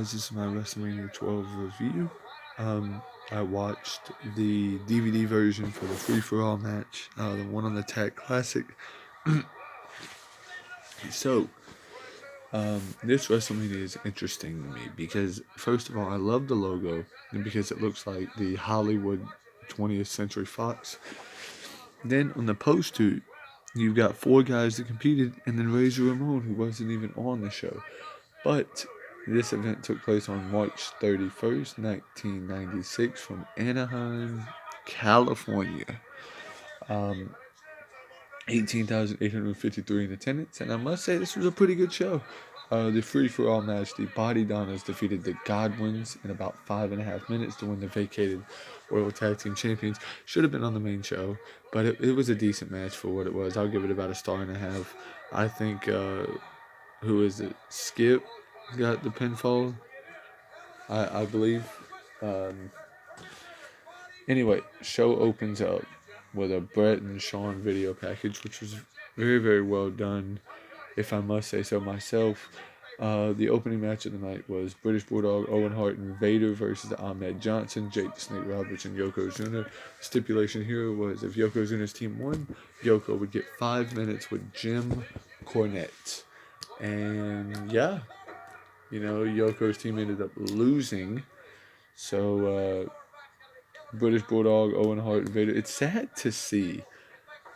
guys, this is my WrestleMania 12 review. I watched the DVD version for the free-for-all match, the one on the Tag Classic. So, this WrestleMania is interesting to me because, first of all, I love the logo, and because it looks like the Hollywood 20th Century Fox. Then on the poster, you've got 4 guys that competed, and then Razor Ramon, who wasn't even on the show. But this event took place on March 31st, 1996 from Anaheim, California. 18,853 in attendance, and I must say this was a pretty good show. The free-for-all match, the Bodydonnas defeated the Godwinns in about 5.5 minutes to win the vacated World Tag Team Champions. Should have been on the main show, but it was a decent match for what it was. I'll give it about a 1.5 stars. I think, who is it? Skip got the pinfall, I believe. Anyway, show opens up with a BRET and SHAWN video package, which was very, very well done, if I must say so myself. The opening match of the night was British Bulldog Owen Hart and Vader versus Ahmed Johnson, Jake the Snake Roberts, and Yokozuna. Stipulation here was if Yokozuna's team won, Yoko would get 5 minutes with Jim Cornette. And yeah, Yoko's team ended up losing. So, British Bulldog, Owen Hart, and Vader. It's sad to see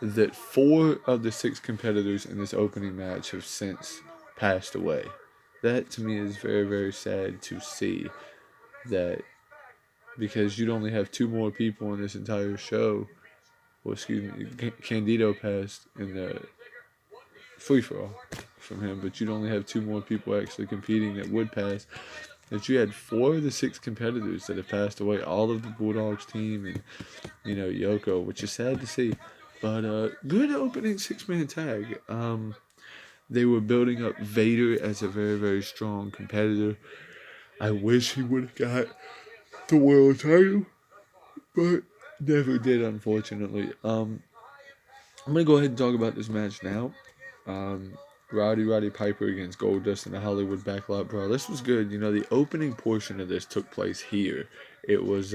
that 4 of the 6 competitors in this opening match have since passed away. That to me is very, very sad to see that, because you'd only have 2 more people in this entire show. Well, excuse me, Candido passed in the free-for-all from him, but you'd only have 2 more people actually competing that would pass. That you had 4 of the 6 competitors that have passed away, all of the Bulldogs team and, Yoko, which is sad to see. But good opening 6-man tag. They were building up Vader as a very, very strong competitor. I wish he would have got the world title, but never did, unfortunately. I'm going to go ahead and talk about this match now. Roddy Piper against Goldust in the Hollywood Backlot Brawl. This was good. The opening portion of this took place here. It was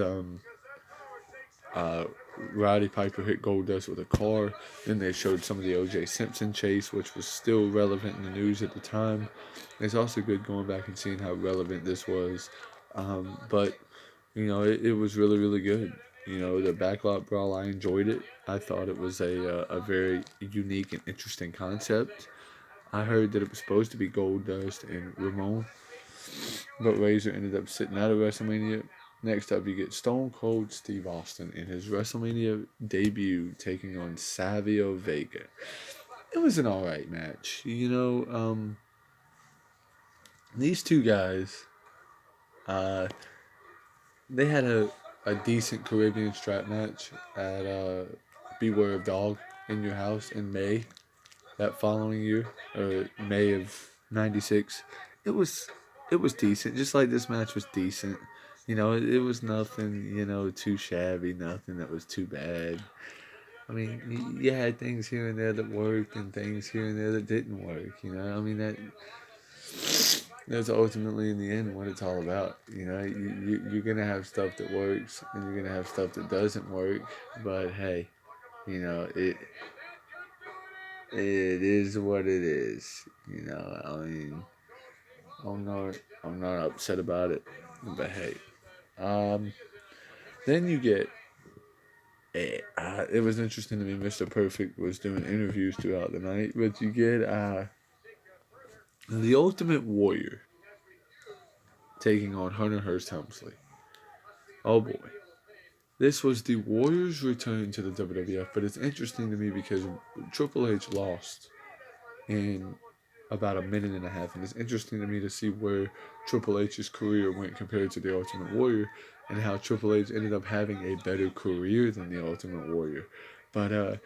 Roddy Piper hit Goldust with a car. Then they showed some of the O.J. Simpson chase, which was still relevant in the news at the time. It's also good going back and seeing how relevant this was. But it was really, really good. The Backlot Brawl, I enjoyed it. I thought it was a very unique and interesting concept. I heard that it was supposed to be Goldust and Ramon, but Razor ended up sitting out of WrestleMania. Next up, you get Stone Cold Steve Austin in his WrestleMania debut, taking on Savio Vega. It was an alright match. These 2 guys, they had a decent Caribbean strap match at Beware of Dog in your house in May. That following year, or May of '96, it was decent. Just like this match was decent. It was nothing, too shabby, nothing that was too bad. I mean, you had things here and there that worked and things here and there that didn't work, I mean, that's ultimately in the end what it's all about. You're going to have stuff that works and you're going to have stuff that doesn't work, but hey, it is what it is. I mean, I'm not upset about it, but hey. Then you get, it was interesting to me, Mr. Perfect was doing interviews throughout the night, but you get the Ultimate Warrior taking on Hunter Hearst Helmsley. Oh boy. This was the Warriors' return to the WWF, but it's interesting to me because Triple H lost in about 1.5 minutes, and it's interesting to me to see where Triple H's career went compared to the Ultimate Warrior, and how Triple H ended up having a better career than the Ultimate Warrior. But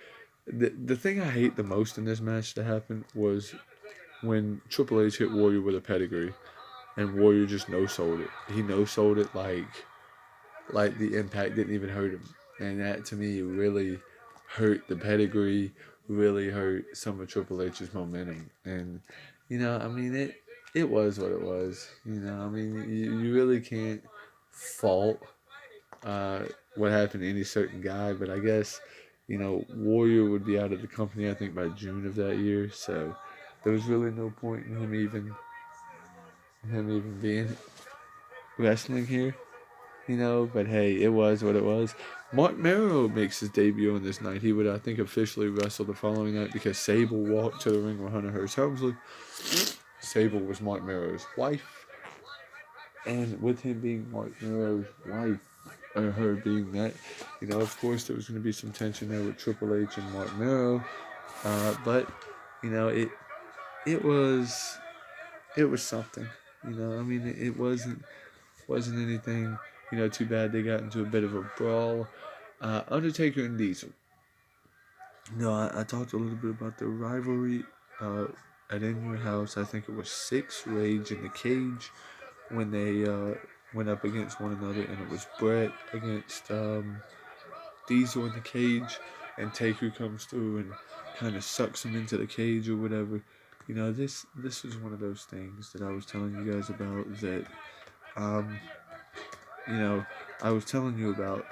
the thing I hate the most in this match to happen was when Triple H hit Warrior with a pedigree, and Warrior just no-sold it. He no-sold it like the impact didn't even hurt him. And that, to me, really hurt the pedigree, really hurt some of Triple H's momentum. And, I mean, it was what it was. I mean, you really can't fault uh, what happened to any certain guy, but I guess, Warrior would be out of the company, I think, by June of that year, so there was really no point in him even being wrestling here, but hey, it was what it was. Mark Merrow makes his debut on this night. He would, I think, officially wrestle the following night because Sable walked to the ring with Hunter Hearst Helmsley. Sable was Mark Merrow's wife, and with him being Mark Merrow's wife, or her being that, of course there was going to be some tension there with Triple H and Mark Merrow, but it was something. I mean, it wasn't anything too bad. They got into a bit of a brawl. Undertaker and Diesel. I talked a little bit about the rivalry at In Your House. I think it was 6 Rage in the Cage when they went up against one another, and it was BRET against Diesel in the cage, and Taker comes through and kind of sucks him into the cage or whatever. This was one of those things that I was telling you guys about that, I was telling you about.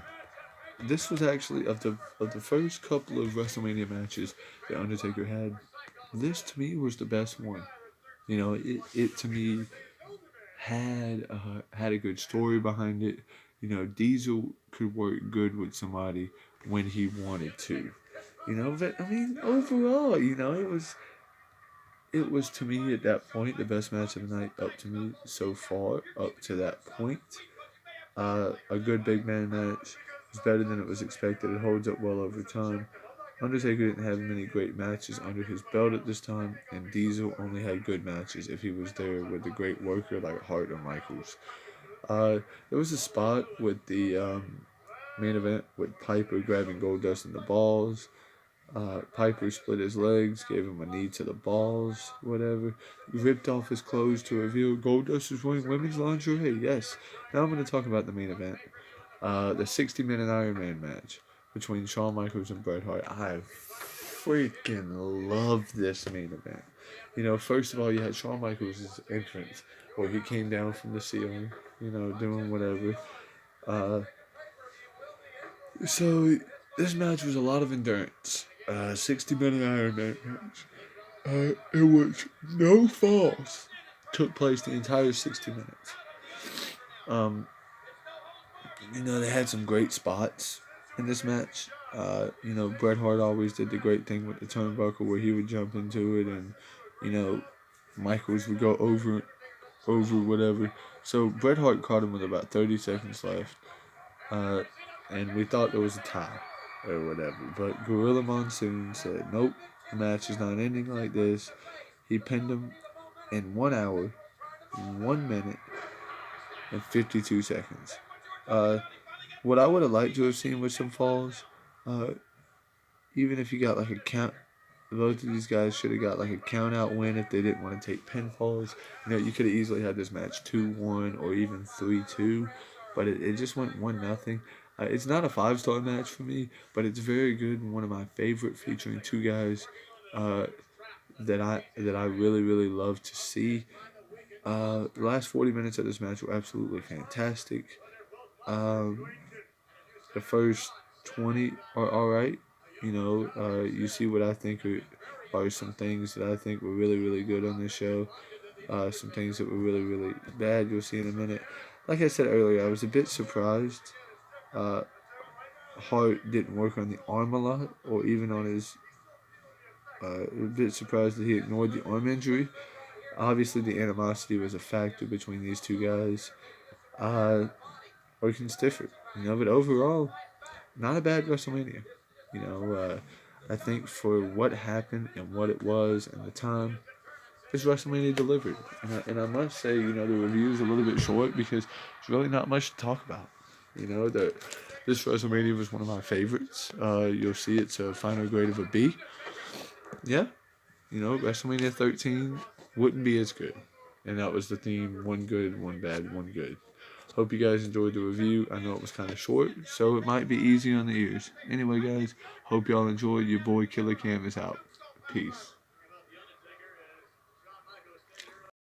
This was actually of the first couple of WrestleMania matches that Undertaker had. This to me was the best one. It to me had a good story behind it. Diesel could work good with somebody when he wanted to. But I mean, overall, it was to me at that point the best match of the night up to me so far up to that point. A good big man match. It's better than it was expected. It holds up well over time. Undertaker didn't have many great matches under his belt at this time, and Diesel only had good matches if he was there with a great worker like Hart or Michaels. There was a spot with the main event with Piper grabbing Goldust in the balls. Piper split his legs, gave him a knee to the balls, whatever. Ripped off his clothes to reveal Goldust is wearing women's lingerie. Yes. Now I'm going to talk about the main event. The 60-minute Iron Man match between Shawn Michaels and Bret Hart. I freaking love this main event. First of all, you had Shawn Michaels' entrance where he came down from the ceiling, doing whatever. So this match was a lot of endurance. 60-minute Iron Man match. It was no falls. Took place the entire 60 minutes. They had some great spots in this match. Bret Hart always did the great thing with the turnbuckle where he would jump into it, and Michaels would go over whatever. So Bret Hart caught him with about 30 seconds left, and we thought there was a tie or whatever. But Gorilla Monsoon said, "Nope, the match is not ending like this." He pinned him in 1 hour, 1 minute, and 52 seconds. What I would have liked to have seen with some falls, even if you got like a count, both of these guys should have got like a count out win if they didn't want to take pinfalls. You could have easily had this match 2-1 or even 3-2, but it just went 1-0. It's not a 5-star match for me, but it's very good and one of my favorite, featuring two guys that I really really love to see. The last 40 minutes of this match were absolutely fantastic. The first 20 are alright. You see what I think are some things that I think were really, really good on this show. Some things that were really, really bad. You'll see in a minute. Like I said earlier, I was a bit surprised Hart didn't work on the arm a lot, or even on his. A bit surprised that he ignored the arm injury. Obviously, the animosity was a factor between these two guys. Working stiffer, but overall, not a bad WrestleMania. I think for what happened and what it was and the time, this WrestleMania delivered. And I must say, the review is a little bit short because there's really not much to talk about. This WrestleMania was one of my favorites. You'll see it's a final grade of a B. Yeah, WrestleMania 13 wouldn't be as good. And that was the theme: one good, one bad, one good. Hope you guys enjoyed the review. I know it was kind of short, so it might be easy on the ears. Anyway, guys, hope y'all enjoyed. Your boy Killer Cam is out. Peace.